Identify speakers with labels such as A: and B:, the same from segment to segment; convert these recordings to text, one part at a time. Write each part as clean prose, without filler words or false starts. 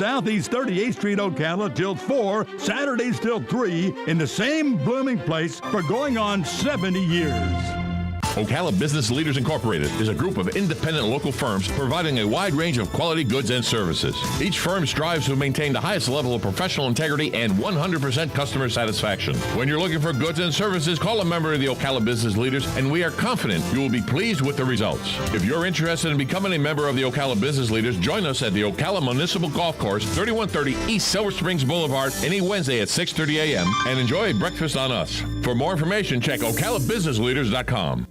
A: Southeast 38th Street, Ocala, till 4, Saturdays till 3, in the same blooming place for going on 70 years.
B: Ocala Business Leaders Incorporated is a group of independent local firms providing a wide range of quality goods and services. Each firm strives to maintain the highest level of professional integrity and 100% customer satisfaction. When you're looking for goods and services, call a member of the Ocala Business Leaders, and we are confident you will be pleased with the results. If you're interested in becoming a member of the Ocala Business Leaders, join us at the Ocala Municipal Golf Course, 3130 East Silver Springs Boulevard, any Wednesday at 6:30 a.m., and enjoy a breakfast on us. For more information, check OcalaBusinessLeaders.com.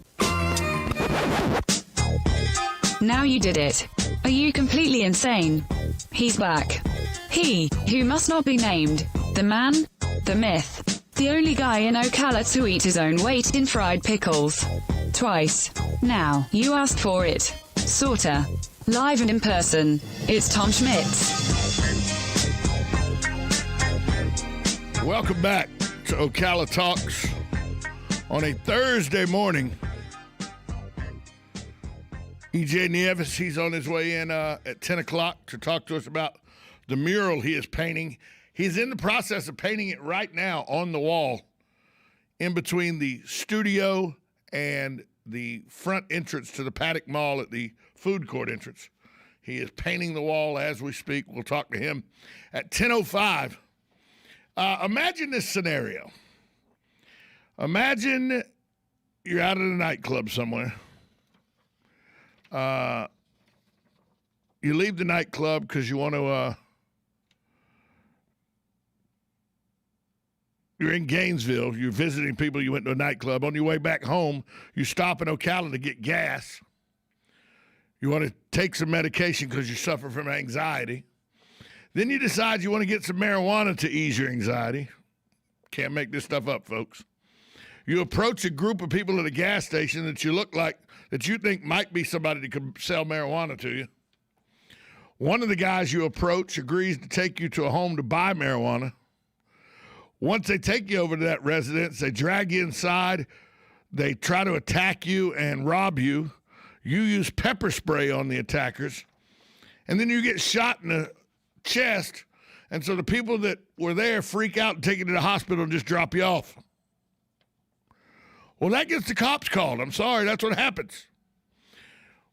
C: Now you did it. Are you completely insane? He's back. He, who must not be named. The man, the myth. The only guy in Ocala to eat his own weight in fried pickles. Twice. Now, you asked for it. Sorta. Live and in person. It's Tom Schmitz.
D: Welcome back to Ocala Talks on a Thursday morning. EJ Nieves, he's on his way in at 10 o'clock to talk to us about the mural he is painting. He's in the process of painting it right now on the wall in between the studio and the front entrance to the Paddock Mall at the food court entrance. He is painting the wall as we speak. We'll talk to him at 10:05. Imagine this scenario. Imagine you're out at a nightclub somewhere. You leave the nightclub because you want to, you're in Gainesville, you're visiting people, you went to a nightclub. On your way back home, you stop in Ocala to get gas. You want to take some medication because you suffer from anxiety. Then you decide you want to get some marijuana to ease your anxiety. Can't make this stuff up, folks. You approach a group of people at a gas station that you look like, that you think might be somebody that could sell marijuana to you. One of the guys you approach agrees to take you to a home to buy marijuana. Once they take you over to that residence, they drag you inside, they try to attack you and rob you. You use pepper spray on the attackers, and then you get shot in the chest, and so the people that were there freak out and take you to the hospital and just drop you off. Well, that gets the cops called. I'm sorry, that's what happens.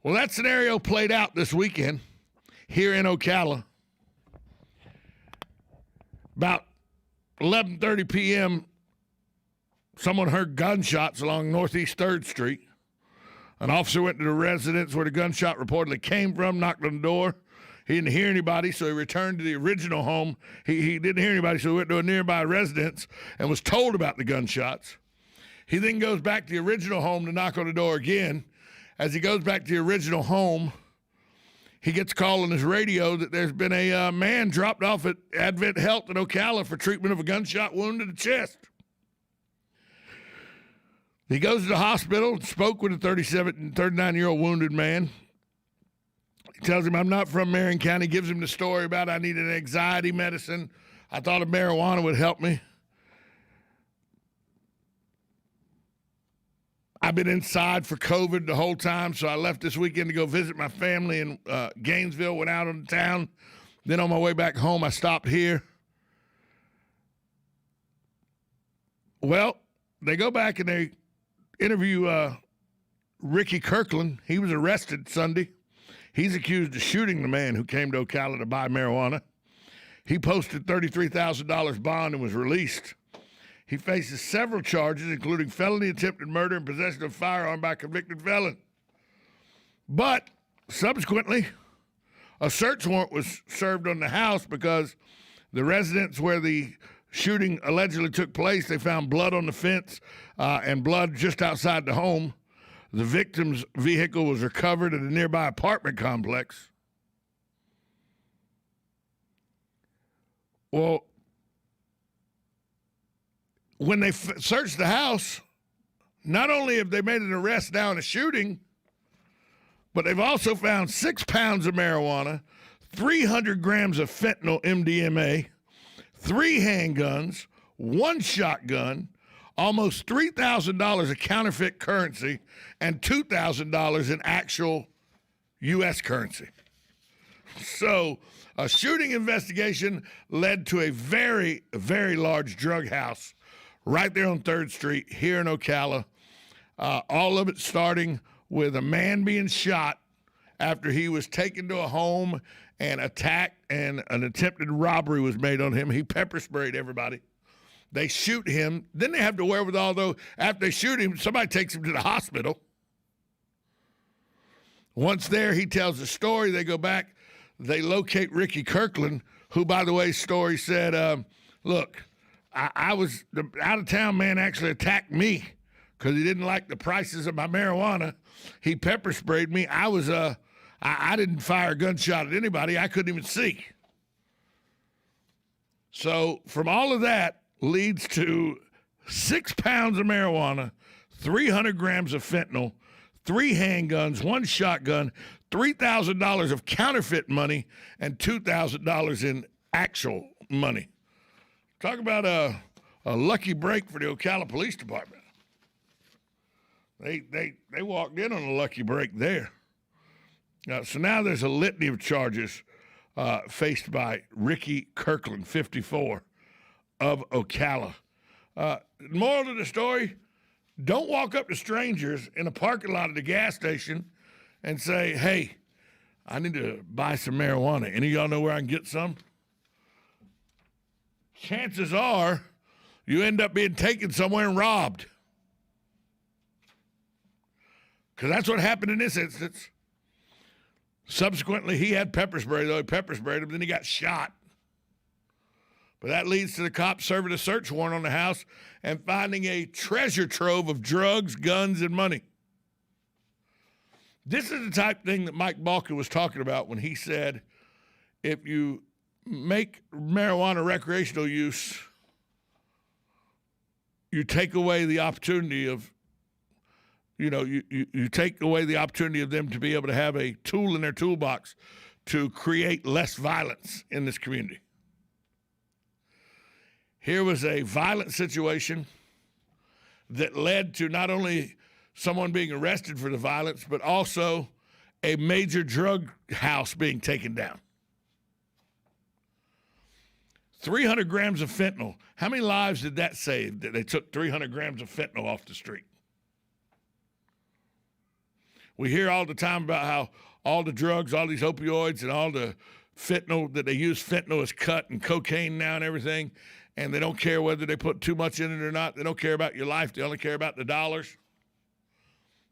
D: Well, that scenario played out this weekend here in Ocala. About 11:30 p.m., someone heard gunshots along Northeast 3rd Street. An officer went to the residence where the gunshot reportedly came from, knocked on the door. He didn't hear anybody, so he returned to the original home. He didn't hear anybody, so he went to a nearby residence and was told about the gunshots. He then goes back to the original home to knock on the door again. As he goes back to the original home, he gets a call on his radio that there's been a man dropped off at Advent Health in Ocala for treatment of a gunshot wound to the chest. He goes to the hospital and spoke with a 39-year-old wounded man. He tells him, I'm not from Marion County, gives him the story about I needed anxiety medicine. I thought a marijuana would help me. I've been inside for COVID the whole time, so I left this weekend to go visit my family in Gainesville, went out of town. Then on my way back home, I stopped here. Well, they go back and they interview Ricky Kirkland. He was arrested Sunday. He's accused of shooting the man who came to Ocala to buy marijuana. He posted $33,000 bond and was released. He faces several charges, including felony attempted murder and possession of a firearm by a convicted felon. But subsequently, a search warrant was served on the house because the residence where the shooting allegedly took place, they found blood on the fence and blood just outside the home. The victim's vehicle was recovered at a nearby apartment complex. Well, when they searched the house, not only have they made an arrest now in a shooting, but they've also found 6 pounds of marijuana, 300 grams of fentanyl MDMA, 3 handguns, 1 shotgun, almost $3,000 of counterfeit currency, and $2,000 in actual U.S. currency. So A shooting investigation led to a very, very large drug house right there on 3rd Street here in Ocala. All of it starting with a man being shot after he was taken to a home and attacked, and an attempted robbery was made on him. He pepper sprayed everybody. They shoot him. Then they have the wherewithal, though, after they shoot him, somebody takes him to the hospital. Once there, he tells the story. They go back. They locate Ricky Kirkland, who, by the way, story said, look, I was the out-of-town man actually attacked me because he didn't like the prices of my marijuana. He pepper sprayed me. I didn't fire a gunshot at anybody. I couldn't even see. So from all of that leads to 6 pounds of marijuana, 300 grams of fentanyl, 3 handguns, 1 shotgun, $3,000 of counterfeit money, and $2,000 in actual money. Talk about a lucky break for the Ocala Police Department. They walked in on a lucky break there. So now there's a litany of charges faced by Ricky Kirkland, 54, of Ocala. Moral of the story, don't walk up to strangers in a parking lot at the gas station and say, hey, I need to buy some marijuana. Any of y'all know where I can get some? Chances are you end up being taken somewhere and robbed. Because that's what happened in this instance. Subsequently, he had pepper spray, though. He pepper sprayed him, then he got shot. But that leads to the cops serving a search warrant on the house and finding a treasure trove of drugs, guns, and money. This is the type of thing that Mike Balkin was talking about when he said, if you make marijuana recreational use, you take away the opportunity of you take away the opportunity of them to be able to have a tool in their toolbox to create less violence in this community. Here was a violent situation that led to not only someone being arrested for the violence, but also a major drug house being taken down. 300 grams of fentanyl. How many lives did that save that they took 300 grams of fentanyl off the street? We hear all the time about how all the drugs, all these opioids, and all the fentanyl that they use fentanyl as cut and cocaine now and everything, and they don't care whether they put too much in it or not. They don't care about your life. They only care about the dollars.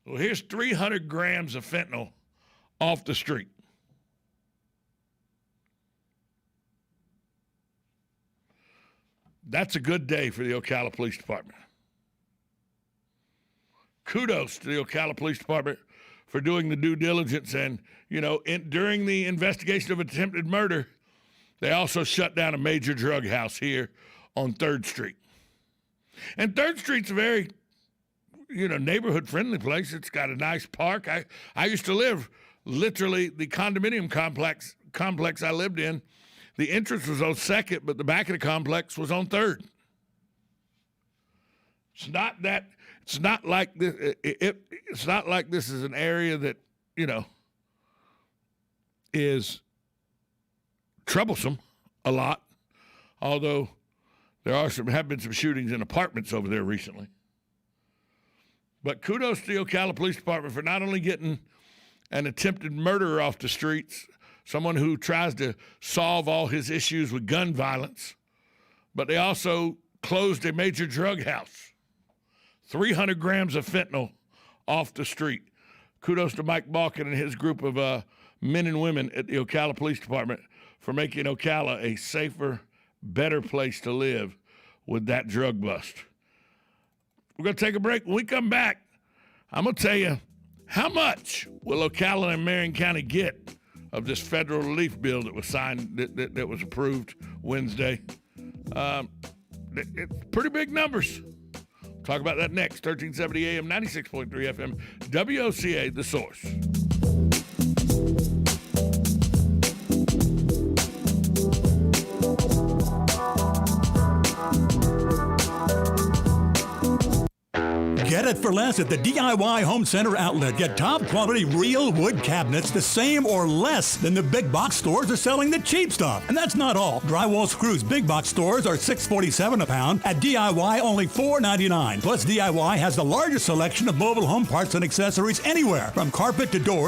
D: Well, here's 300 grams of fentanyl off the street. That's a good day for the Ocala Police Department. Kudos to the Ocala Police Department for doing the due diligence. And, during the investigation of attempted murder, they also shut down a major drug house here on 3rd Street. And 3rd Street's a very, neighborhood-friendly place. It's got a nice park. I used to live literally the condominium complex I lived in. The entrance was on 2nd, but the back of the complex was on 3rd. It's not like this. It's not like this is an area that is troublesome a lot. Although there have been some shootings in apartments over there recently. But kudos to the Ocala Police Department for not only getting an attempted murderer off the streets, someone who tries to solve all his issues with gun violence, but they also closed a major drug house. 300 grams of fentanyl off the street. Kudos to Mike Balkin and his group of men and women at the Ocala Police Department for making Ocala a safer, better place to live with that drug bust. We're going to take a break. When we come back, I'm going to tell you how much will Ocala and Marion County get of this federal relief bill that was signed, that was approved Wednesday. It's pretty big numbers. Talk about that next. 1370 AM, 96.3 FM, WOCA, The Source.
E: Get a
A: for less at the DIY Home Center outlet. Get top quality real wood cabinets the same or less than the big box stores are selling the cheap stuff. And that's not all. Drywall screws big box stores are $6.47 a pound. At DIY, only $4.99. Plus, DIY has the largest selection of mobile home parts and accessories anywhere, from carpet to doors.